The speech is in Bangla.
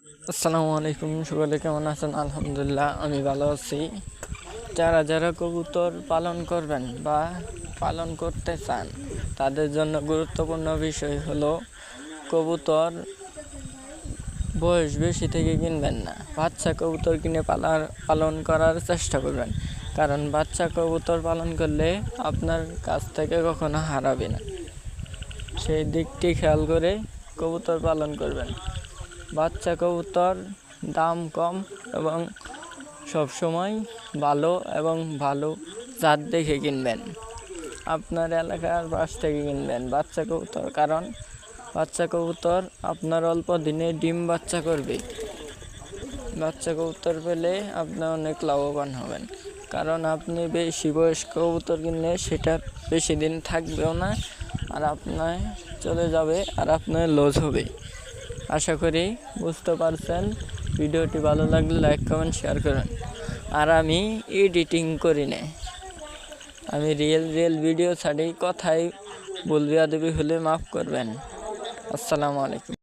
আসসালামু আলাইকুম, সকলে কেমন আছেন? আলহামদুলিল্লাহ, আমি ভালো আছি। যারা যারা কবুতর পালন করবেন বা পালন করতে চান, তাদের জন্য গুরুত্বপূর্ণ বিষয় হলো কবুতর বয়স বেশি থেকে কিনবেন না। বাচ্চা কবুতর কিনে পালন করার চেষ্টা করবেন, কারণ বাচ্চা কবুতর পালন করলে আপনার কাছ থেকে কখনো হারাবে না। সেই দিকটি খেয়াল করে কবুতর পালন করবেন। বাচ্চা কবুতর দাম কম এবং সবসময় ভালো জাত দেখে কিনবেন। আপনার এলাকার পাশ থেকে কিনবেন বাচ্চা কবুতর, কারণ বাচ্চা কবুতর আপনার অল্প দিনে ডিম বাচ্চা করবে। বাচ্চা কবুতর পেলে আপনি অনেক লাভবান হবেন, কারণ আপনি বেশি বয়স্ক কবুতর কিনলে সেটা বেশি দিন থাকবেও না, আর আপনার চলে যাবে আর আপনার লস হবে। আশা করি বুঝতে পারছেন। ভিডিওটি ভালো লাগলে লাইক কমেন্ট শেয়ার করুন। আর আমি এডিটিং করি না, আমি রিয়েল ভিডিও ছাড়ি। কথাই ভুল বেয়াদবি হলে মাফ করবেন। আসসালামু আলাইকুম।